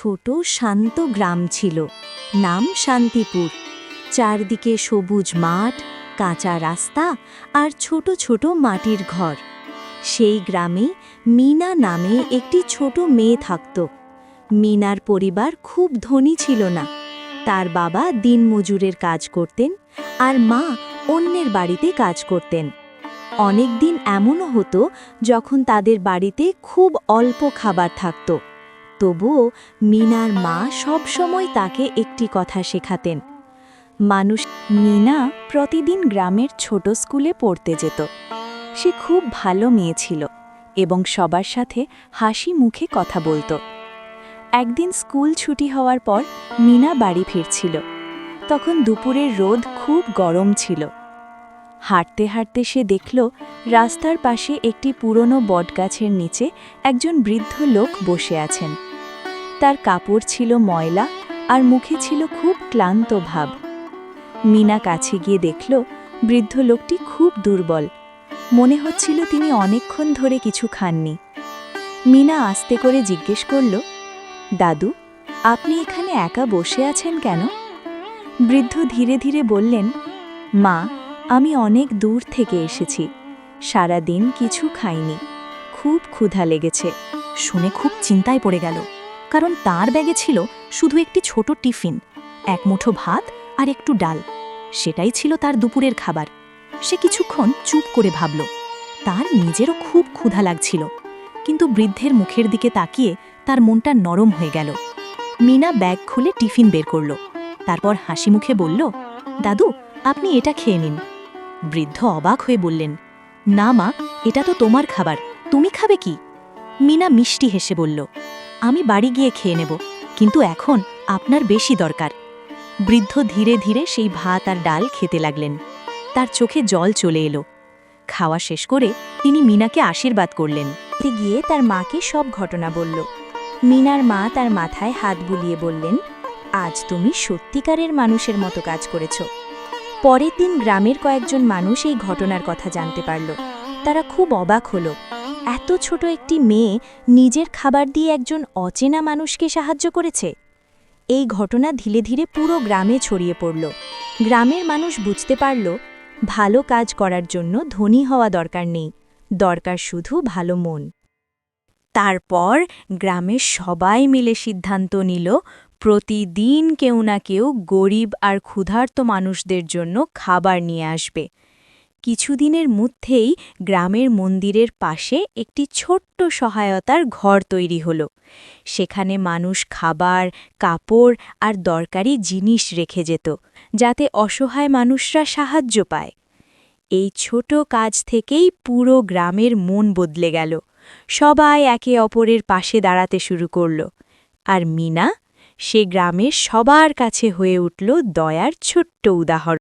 ছোট শান্ত গ্রাম ছিল, নাম শান্তিপুর। চারদিকে সবুজ মাঠ, কাঁচা রাস্তা আর ছোট ছোট মাটির ঘর। সেই গ্রামে মিনা নামে একটি ছোট মেয়ে থাকত। মিনার পরিবার খুব ধনী ছিল না। তার বাবা দিনমজুরের কাজ করতেন আর মা অন্যের বাড়িতে কাজ করতেন। অনেক দিন এমনও হতো যখন তাদের বাড়িতে খুব অল্প খাবার থাকত। তবুও মিনার মা সবসময় তাকে একটি কথা শেখাতেন। মিনা প্রতিদিন গ্রামের ছোট স্কুলে পড়তে যেত। সে খুব ভালো মেয়ে ছিল এবং সবার সাথে হাসি মুখে কথা বলতো। একদিন স্কুল ছুটি হওয়ার পর মিনা বাড়ি ফিরছিল। তখন দুপুরের রোদ খুব গরম ছিল। হাঁটতে হাঁটতে সে দেখল রাস্তার পাশে একটি পুরনো বটগাছের নিচে একজন বৃদ্ধ লোক বসে আছেন। তার কাপড় ছিল ময়লা আর মুখে ছিল খুব ক্লান্ত ভাব। মিনা কাছে গিয়ে দেখল বৃদ্ধ লোকটি খুব দুর্বল। মনে হচ্ছিল তিনি অনেকক্ষণ ধরে কিছু খাননি। মিনা আস্তে করে জিজ্ঞেস করল, দাদু, আপনি এখানে একা বসে আছেন কেন? বৃদ্ধ ধীরে ধীরে বললেন, মা, আমি অনেক দূর থেকে এসেছি। সারা দিন কিছু খাইনি, খুব ক্ষুধা লেগেছে। শুনে খুব চিন্তায় পড়ে গেল, কারণ তার ব্যাগে ছিল শুধু একটি ছোট টিফিন, এক মুঠো ভাত আর একটু ডাল। সেটাই ছিল তার দুপুরের খাবার। সে কিছুক্ষণ চুপ করে ভাবল। তার নিজেরও খুব ক্ষুধা লাগছিল, কিন্তু বৃদ্ধের মুখের দিকে তাকিয়ে তার মনটা নরম হয়ে গেল। মিনা ব্যাগ খুলে টিফিন বের করল, তারপর হাসি মুখে বলল, দাদু, আপনি এটা খেয়ে নিন। বৃদ্ধ অবাক হয়ে বললেন, না মা, এটা তো তোমার খাবার, তুমি খাবে কি? মিনা মিষ্টি হেসে বলল, আমি বাড়ি গিয়ে খেয়ে নেব, কিন্তু এখন আপনার বেশি দরকার। বৃদ্ধ ধীরে ধীরে সেই ভাত আর ডাল খেতে লাগলেন। তার চোখে জল চলে এলো। খাওয়া শেষ করে তিনি মিনাকে আশীর্বাদ করলেন। গিয়ে তার মাকে সব ঘটনা বলল। মিনার মা তার মাথায় হাত বুলিয়ে বললেন, আজ তুমি সত্যিকারের মানুষের মতো কাজ করেছ। পরের দিন গ্রামের কয়েকজন মানুষ এই ঘটনার কথা জানতে পারল। তারা খুব অবাক হলো। এত ছোট একটি মেয়ে নিজের খাবার দিয়ে একজন অচেনা মানুষকে সাহায্য করেছে। এই ঘটনা ধীরে ধীরে পুরো গ্রামে ছড়িয়ে পড়ল। গ্রামের মানুষ বুঝতে পারল, ভালো কাজ করার জন্য ধনী হওয়া দরকার নেই, দরকার শুধু ভালো মন। তারপর গ্রামের সবাই মিলে সিদ্ধান্ত নিল, প্রতিদিন কেউ না কেউ গরিব আর ক্ষুধার্ত মানুষদের জন্য খাবার নিয়ে আসবে। কিছুদিনের মধ্যেই গ্রামের মন্দিরের পাশে একটি ছোট্ট সহায়তার ঘর তৈরি হলো। সেখানে মানুষ খাবার, কাপড় আর দরকারি জিনিস রেখে যেত, যাতে অসহায় মানুষরা সাহায্য পায়। এই ছোট কাজ থেকেই পুরো গ্রামের মন বদলে গেল। সবাই একে অপরের পাশে দাঁড়াতে শুরু করল। আর মিনা, সে গ্রামের সবার কাছে হয়ে উঠল দয়ার ছোট্ট উদাহরণ।